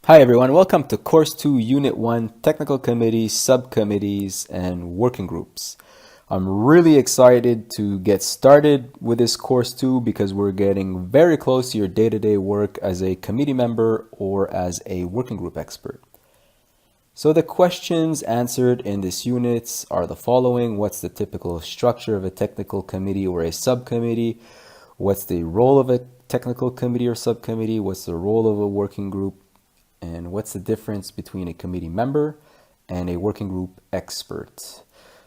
Hi everyone, welcome to Course 2, Unit 1, Technical Committees, Subcommittees, and Working Groups. I'm really excited to get started with this Course 2 because we're getting very close to your day-to-day work as a committee member or as a working group expert. So the questions answered in this unit are the following. What's the typical structure of a technical committee or a subcommittee? What's the role of a technical committee or subcommittee? What's the role of a working group? And what's the difference between a committee member and a working group expert?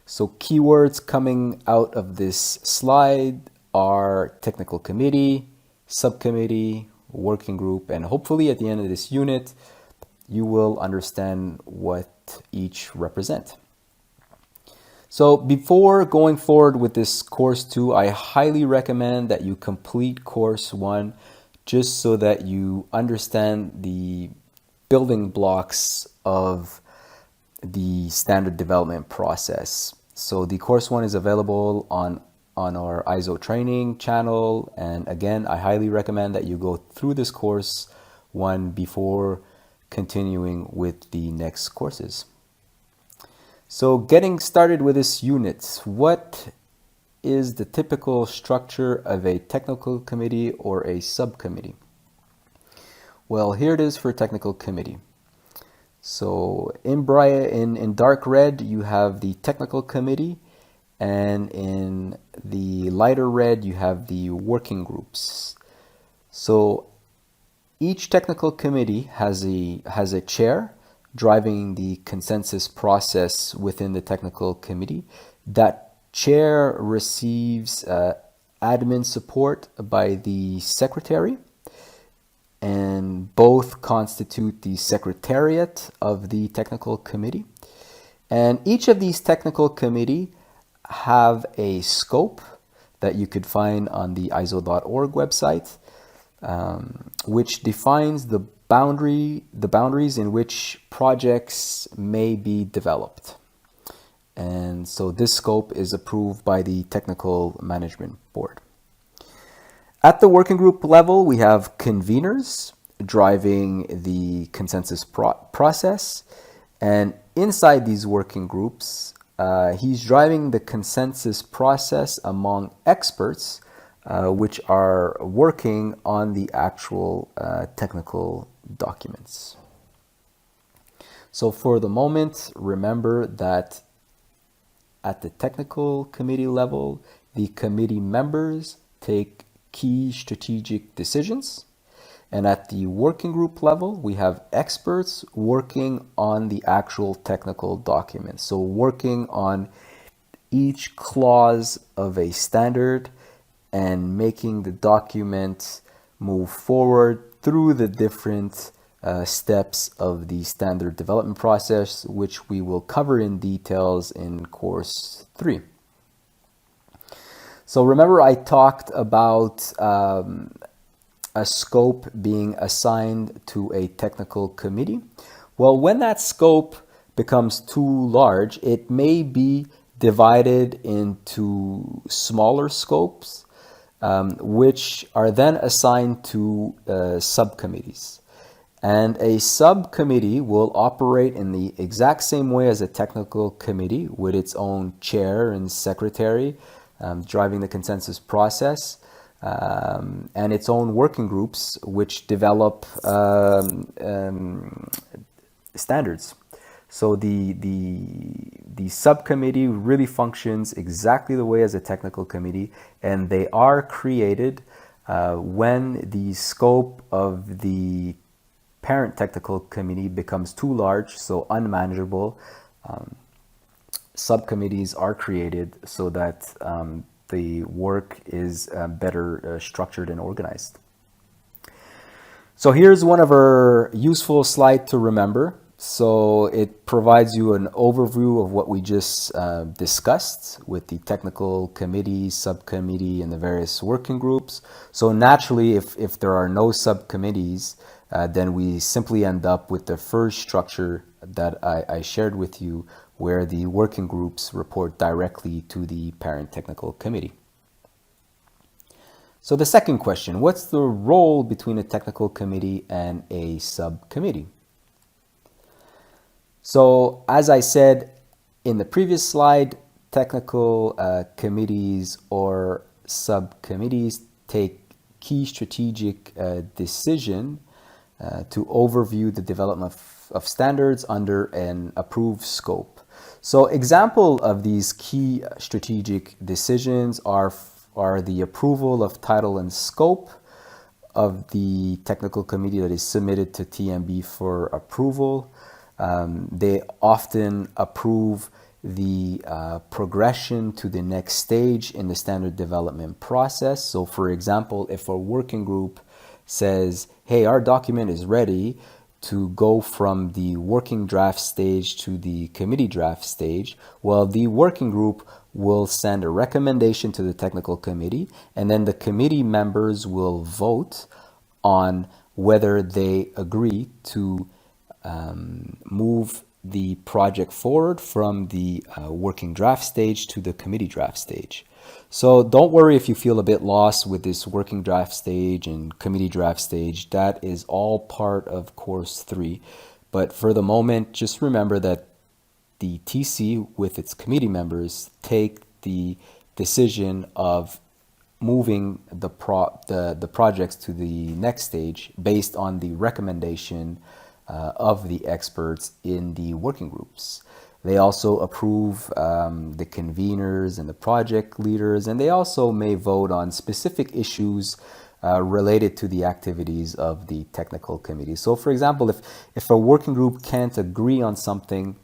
So keywords coming out of this slide are technical committee, subcommittee, working group, and hopefully at the end of this unit, you will understand what each represent. So before going forward with this Course 2, I highly recommend that you complete Course 1 just so that you understand the building blocks of the standard development process. So the Course 1 is available on our ISO training channel. And again, I highly recommend that you go through this Course 1 before continuing with the next courses. So getting started with this unit, what is the typical structure of a technical committee or a subcommittee? Well, here it is for technical committee. So in dark red, you have the technical committee, and in the lighter red, you have the working groups. So each technical committee has a chair driving the consensus process within the technical committee. That chair receives admin support by the secretary, and both constitute the secretariat of the technical committee. And each of these technical committee have a scope that you could find on the ISO.org website, which defines the boundaries in which projects may be developed. And so this scope is approved by the Technical Management Board. At the working group level, we have conveners driving the consensus process. And inside these working groups, he's driving the consensus process among experts, which are working on the actual technical documents. So for the moment, remember that at the technical committee level, the committee members take key strategic decisions. And at the working group level, we have experts working on the actual technical documents. So working on each clause of a standard and making the document move forward through the different steps of the standard development process, which we will cover in details in Course 3. So remember I talked about a scope being assigned to a technical committee. Well, when that scope becomes too large, it may be divided into smaller scopes, which are then assigned to subcommittees. And a subcommittee will operate in the exact same way as a technical committee with its own chair and secretary, driving the consensus process, and its own working groups, which develop standards. So the subcommittee really functions exactly the way as a technical committee, and they are created when the scope of the parent technical committee becomes too large, so unmanageable. Subcommittees are created so that the work is better structured and organized. So here's one of our useful slides to remember. So it provides you an overview of what we just discussed with the technical committee, subcommittee, and the various working groups. So naturally, if there are no subcommittees, then we simply end up with the first structure that I shared with you, where the working groups report directly to the parent technical committee. So the second question, what's the role between a technical committee and a subcommittee? So as I said in the previous slide, technical committees or subcommittees take key strategic decision to overview the development of standards under an approved scope. So example of these key strategic decisions are the approval of title and scope of the technical committee that is submitted to TMB for approval. They often approve the progression to the next stage in the standard development process. So for example, if a working group says, hey, our document is ready to go from the working draft stage to the committee draft stage, well, the working group will send a recommendation to the technical committee, and then the committee members will vote on whether they agree to move the project forward from the working draft stage to the committee draft stage. So don't worry if you feel a bit lost with this working draft stage and committee draft stage. That is all part of course 3. But for the moment, just remember that the TC with its committee members take the decision of moving the projects to the next stage based on the recommendation of the experts in the working groups. They also approve the conveners and the project leaders, and they also may vote on specific issues related to the activities of the technical committee. So for example, if a working group can't agree on something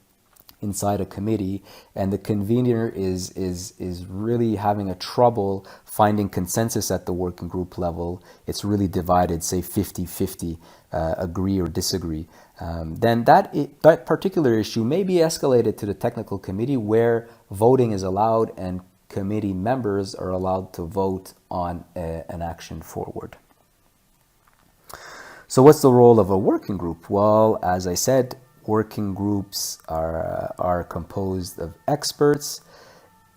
inside a committee and the convener is really having a trouble finding consensus at the working group level, it's really divided, say 50-50, agree or disagree, then that particular issue may be escalated to the technical committee where voting is allowed and committee members are allowed to vote on an action forward. So what's the role of a working group? Well, as I said, working groups are composed of experts,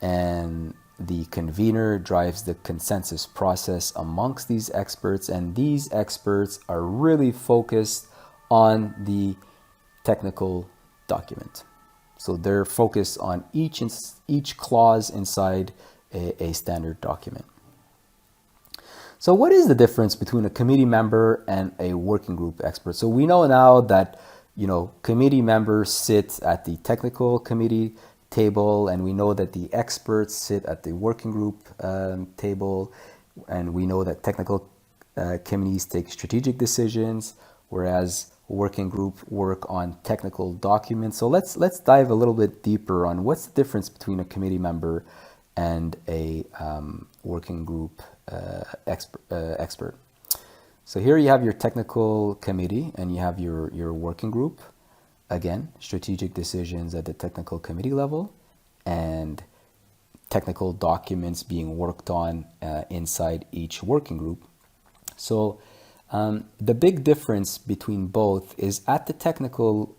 and the convener drives the consensus process amongst these experts, and these experts are really focused on the technical document. So they're focused on each clause inside a standard document. So what is the difference between a committee member and a working group expert? So we know now that committee members sit at the technical committee table, and we know that the experts sit at the working group table, and we know that technical committees take strategic decisions, whereas working group work on technical documents. So let's dive a little bit deeper on what's the difference between a committee member and a working group expert. So here you have your technical committee and you have your working group. Again, strategic decisions at the technical committee level and technical documents being worked on inside each working group. So the big difference between both is at the technical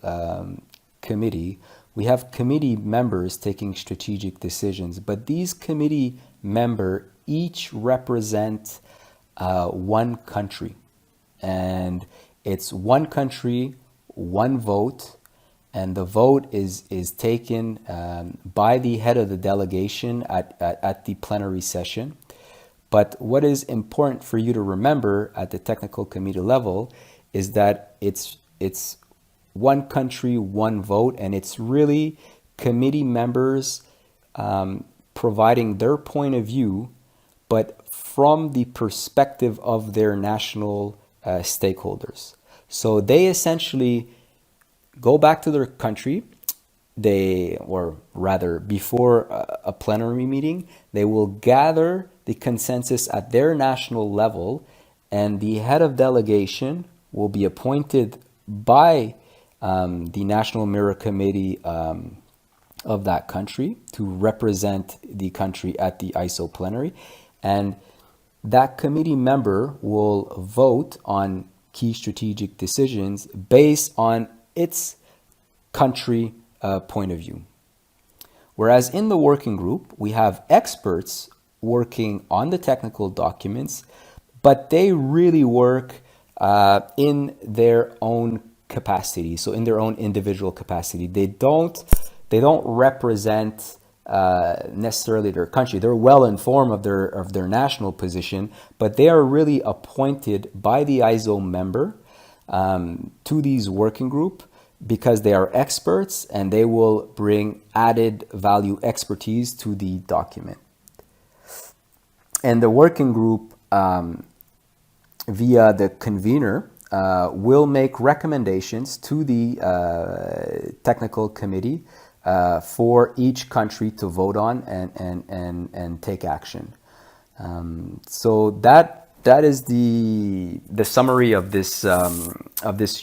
committee, we have committee members taking strategic decisions, but these committee members each represent one country, and it's one country, one vote, and the vote is taken by the head of the delegation at the plenary session. But what is important for you to remember at the technical committee level is that it's one country, one vote, and it's really committee members providing their point of view, but from the perspective of their national stakeholders. So they essentially go back to their country, or rather before a plenary meeting, they will gather the consensus at their national level, and the head of delegation will be appointed by the National Mirror Committee of that country to represent the country at the ISO plenary, and that committee member will vote on key strategic decisions based on its country point of view. Whereas in the working group, we have experts working on the technical documents, but they really work in their own capacity, so in their own individual capacity. They don't represent necessarily their country. They're well informed of their national position, but they are really appointed by the ISO member to these working group because they are experts and they will bring added value expertise to the document. And the working group via the convener will make recommendations to the technical committee for each country to vote on and take action. So that is the summary of this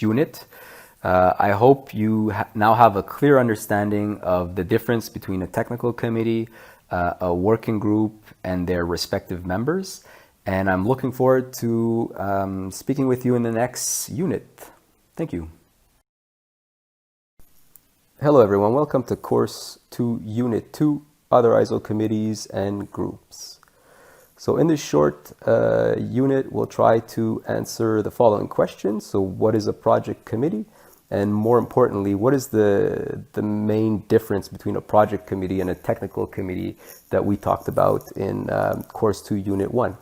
unit. I hope you now have a clear understanding of the difference between a technical committee, a working group, and their respective members. And I'm looking forward to speaking with you in the next unit. Thank you. Hello everyone, welcome to Course 2, Unit 2, Other ISO Committees and Groups. So in this short unit, we'll try to answer the following questions. So what is a project committee? And more importantly, what is the main difference between a project committee and a technical committee that we talked about in Course 2, Unit 1?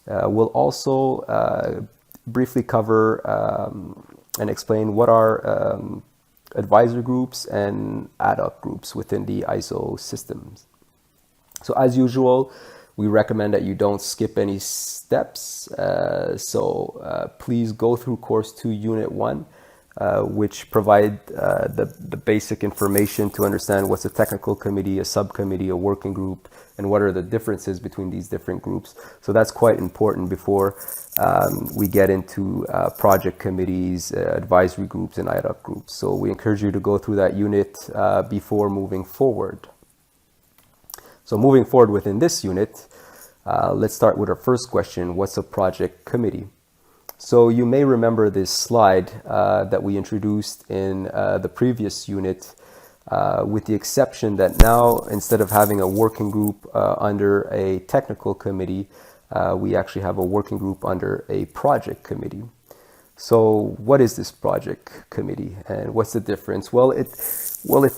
We'll also briefly cover and explain what are advisory groups and ad hoc groups within the ISO systems. So as usual, we recommend that you don't skip any steps. So please go through Course 2, Unit 1, which provide the basic information to understand what's a technical committee, a subcommittee, a working group, and what are the differences between these different groups. So that's quite important before we get into project committees, advisory groups, and ad hoc groups. So we encourage you to go through that unit before moving forward. So moving forward within this unit, let's start with our first question. What's a project committee? So you may remember this slide that we introduced in the previous unit, with the exception that now, instead of having a working group under a technical committee, we actually have a working group under a project committee. So what is this project committee and what's the difference? Well, it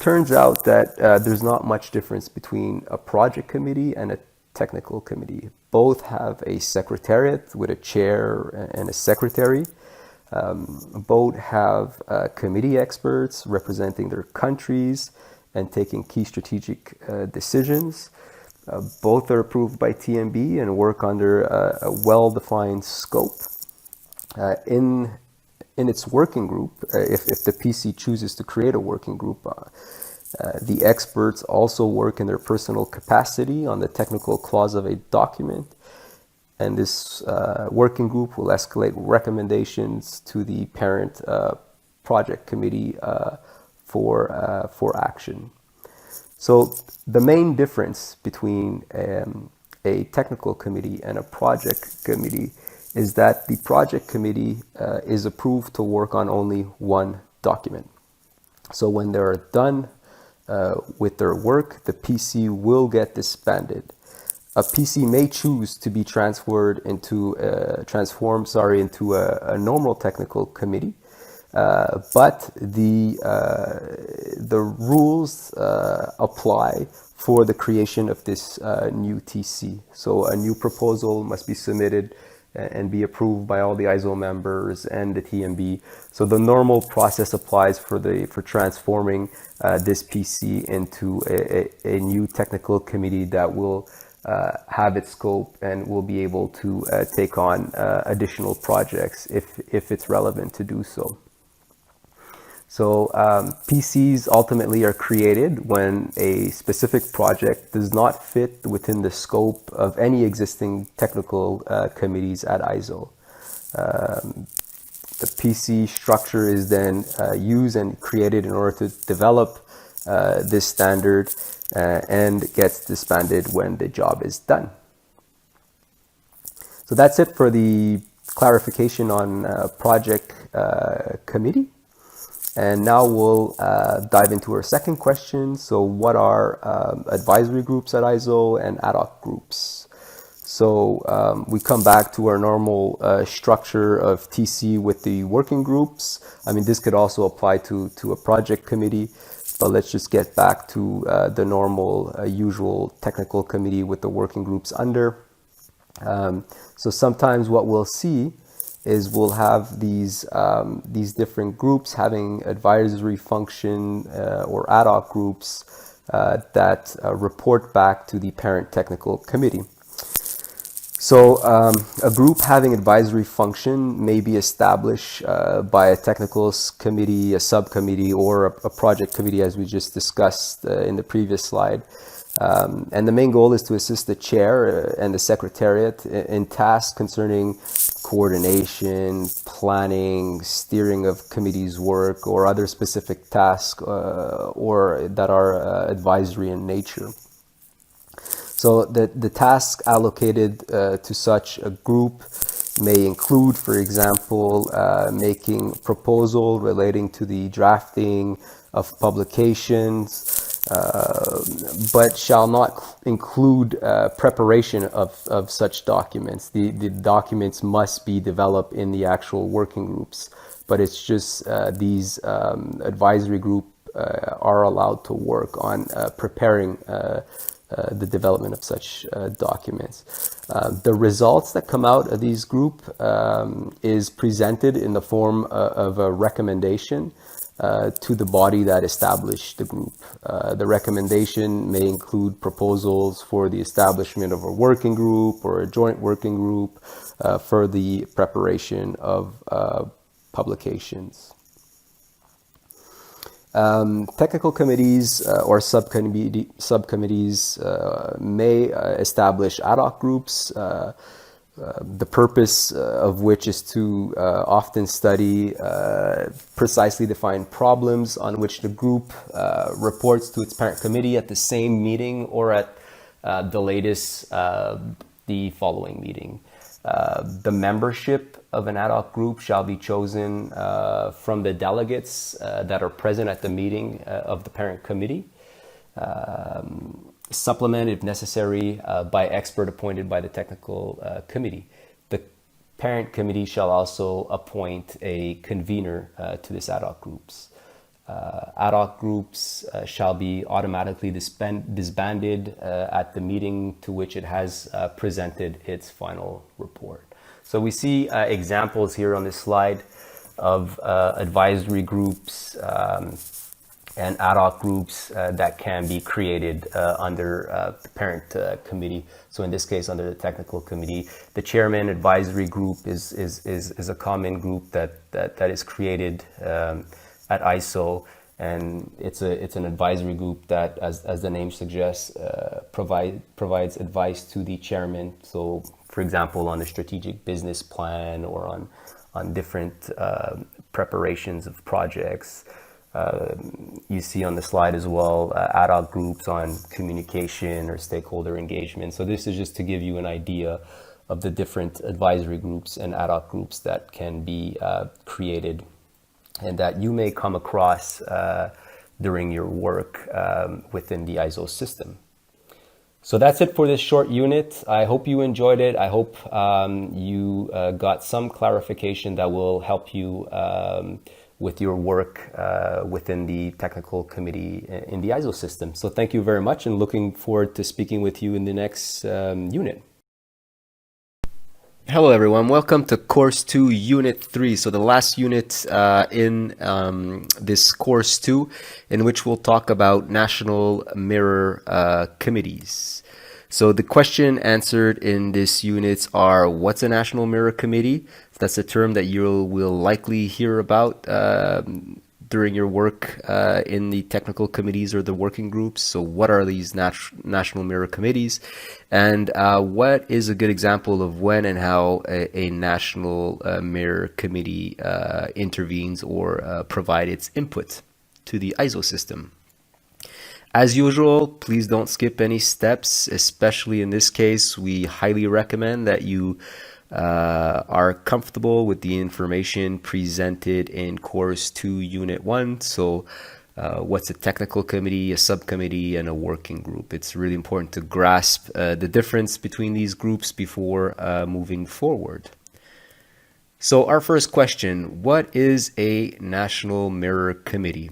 turns out that there's not much difference between a project committee and a technical committee. Both have a secretariat with a chair and a secretary. Both have committee experts representing their countries and taking key strategic decisions. Both are approved by TMB and work under a well-defined scope. In its working group, if the PC chooses to create a working group, the experts also work in their personal capacity on the technical clause of a document. And this working group will escalate recommendations to the parent project committee for action. So the main difference between a technical committee and a project committee is that the project committee is approved to work on only one document. So when they're done with their work, the PC will get disbanded. A PC may choose to be transformed into a normal technical committee, but the rules apply for the creation of this new TC. So a new proposal must be submitted and be approved by all the ISO members and the TMB. So the normal process applies for transforming this PC into a new technical committee that will have its scope and will be able to take on additional projects if it's relevant to do so. So PCs ultimately are created when a specific project does not fit within the scope of any existing technical committees at ISO. The PC structure is then used and created in order to develop this standard and gets disbanded when the job is done. So that's it for the clarification on project committee. And now we'll dive into our second question. So what are advisory groups at ISO and ad hoc groups? So we come back to our normal structure of TC with the working groups. I mean, this could also apply to a project committee, but let's just get back to the normal usual technical committee with the working groups under. So sometimes what we'll see is we'll have these different groups having advisory function or ad hoc groups that report back to the parent technical committee. So a group having advisory function may be established by a technical committee, a subcommittee, or a project committee, as we just discussed in the previous slide. And the main goal is to assist the chair and the secretariat in tasks concerning coordination, planning, steering of committee's work, or other specific tasks or that are advisory in nature. So the tasks allocated to such a group may include, for example, making proposal relating to the drafting of publications, but shall not include preparation of such documents. The documents must be developed in the actual working groups, but it's just these advisory group are allowed to work on preparing the development of such documents. The results that come out of these group is presented in the form of a recommendation to the body that established the group. The recommendation may include proposals for the establishment of a working group or a joint working group for the preparation of publications. Technical committees or subcommittees may establish ad hoc groups, the purpose of which is to often study precisely defined problems on which the group reports to its parent committee at the same meeting or at the latest the following meeting. The membership of an ad hoc group shall be chosen from the delegates that are present at the meeting of the parent committee, supplemented if necessary by expert appointed by the technical committee. The parent committee shall also appoint a convener to this ad hoc groups. Ad hoc groups shall be automatically disbanded at the meeting to which it has presented its final report. So we see examples here on this slide of advisory groups and ad hoc groups that can be created under the parent committee. So in this case, under the technical committee, the chairman advisory group is a common group that is created at ISO, and it's an advisory group that, as the name suggests, provides advice to the chairman. So, for example, on the strategic business plan or on different preparations of projects. You see on the slide as well ad hoc groups on communication or stakeholder engagement. So this is just to give you an idea of the different advisory groups and ad hoc groups that can be created and that you may come across during your work within the ISO system. So that's it for this short unit. I hope you enjoyed it. I hope you got some clarification that will help you with your work within the technical committee in the ISO system. So thank you very much, and looking forward to speaking with you in the next unit. Hello everyone, welcome to Course 2, Unit 3. So the last unit in this Course 2, in which we'll talk about National Mirror Committees. So the question answered in this unit are, what's a National Mirror Committee? That's a term that you will likely hear about during your work in the technical committees or the working groups. So what are these National Mirror Committees? And what is a good example of when and how a National Mirror Committee intervenes or provide its input to the ISO system? As usual, please don't skip any steps, especially in this case. We highly recommend that you are comfortable with the information presented in Course 2, Unit 1. So what's a technical committee, a subcommittee, and a working group. It's really important to grasp the difference between these groups before moving forward. So our first question, what is a National Mirror Committee?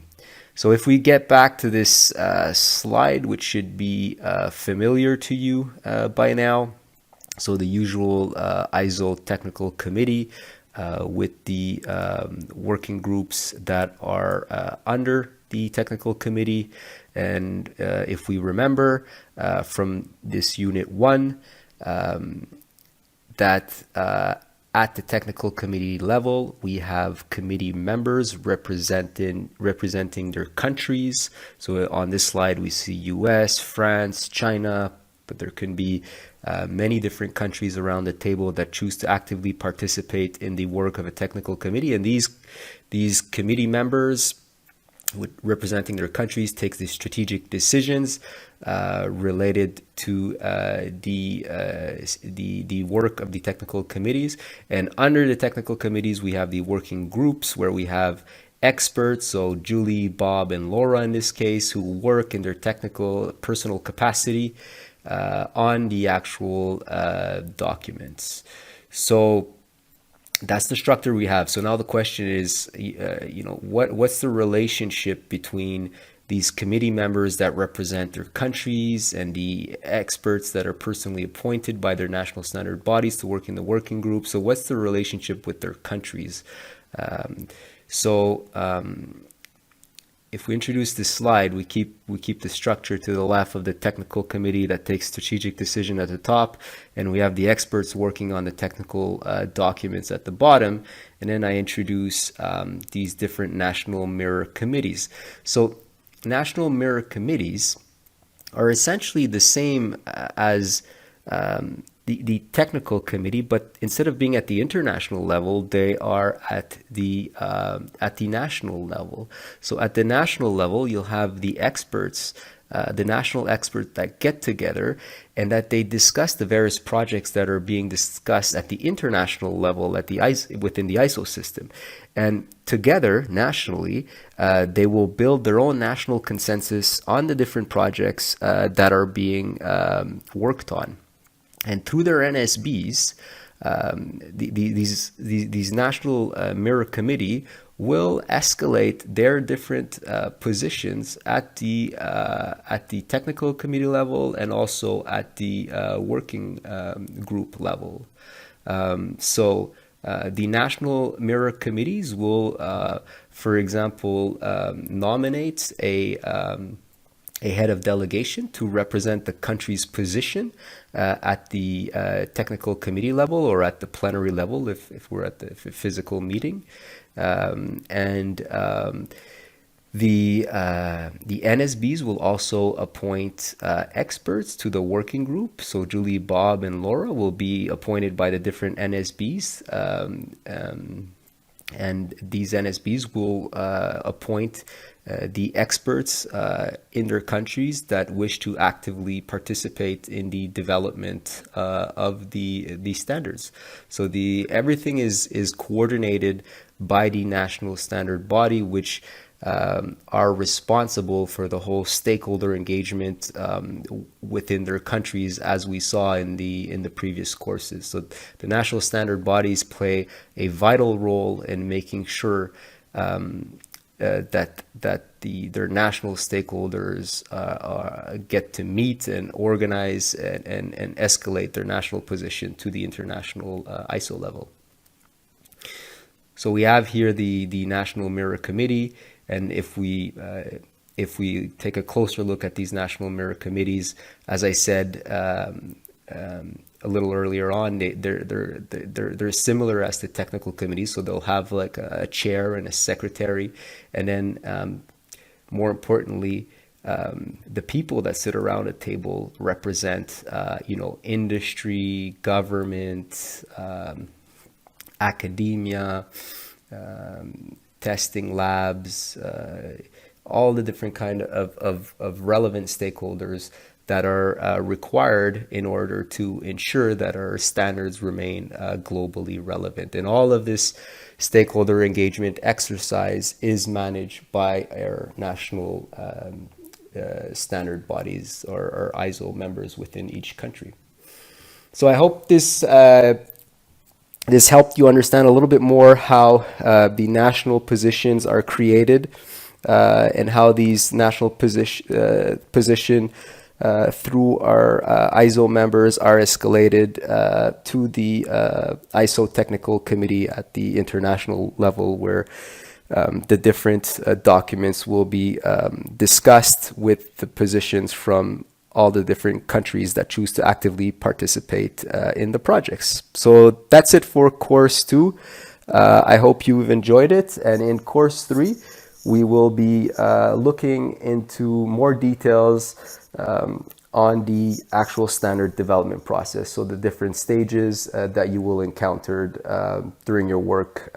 So if we get back to this slide, which should be familiar to you by now, so the usual ISO technical committee with the working groups that are under the technical committee. And if we remember from this unit 1, that at the technical committee level, we have committee members representing their countries. So on this slide, we see US, France, China, but there can be many different countries around the table that choose to actively participate in the work of a technical committee. And these committee members representing their countries take the strategic decisions related to the work of the technical committees. And under the technical committees, we have the working groups where we have experts, so Julie, Bob, and Laura in this case, who work in their technical personal capacity on the actual documents. So that's the structure we have. So now the question is, what's the relationship between these committee members that represent their countries and the experts that are personally appointed by their national standard bodies to work in the working group? So what's the relationship with their countries? If we introduce this slide, we keep the structure to the left of the technical committee that takes strategic decision at the top, and we have the experts working on the technical documents at the bottom. And then I introduce these different national mirror committees. So national mirror committees are essentially the same as the technical committee, but instead of being at the international level, they are at the national level. So at the national level, you'll have the experts, the national experts that get together and that they discuss the various projects that are being discussed at the international level within the ISO system. And together, nationally, they will build their own national consensus on the different projects that are being worked on. And through their NSBs, these national mirror committee will escalate their different positions at the technical committee level and also at the working group level. So the national mirror committees will, for example, nominate a head of delegation to represent the country's position at the technical committee level or at the plenary level if we're at the physical meeting. The NSBs will also appoint experts to the working group. So Julie, Bob, and Laura will be appointed by the different NSBs. And these NSBs will appoint the experts in their countries that wish to actively participate in the development of the standards. So everything is coordinated by the national standard body, which are responsible for the whole stakeholder engagement within their countries, as we saw in the previous courses. So the national standard bodies play a vital role in making sure that their national stakeholders get to meet and organize and escalate their national position to the international ISO level. So we have here the National Mirror Committee, and if we take a closer look at these National Mirror Committees, as I said a little earlier on, they're similar as the technical committees. So they'll have like a chair and a secretary, and then more importantly, the people that sit around a table represent industry, government, academia, testing labs, all the different kind of relevant stakeholders that are required in order to ensure that our standards remain globally relevant. And all of this stakeholder engagement exercise is managed by our national standard bodies or ISO members within each country. So I hope this helped you understand a little bit more how the national positions are created and how these national position through our ISO members are escalated to the ISO technical committee at the international level, where the different documents will be discussed with the positions from all the different countries that choose to actively participate in the projects. So that's it for course 2. I hope you've enjoyed it. And in course 3, we will be looking into more details on the actual standard development process. So the different stages that you will encounter during your work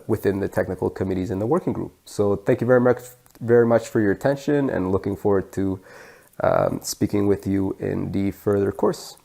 within the technical committees and the working group. So thank you very much for your attention, and looking forward to speaking with you in the further course.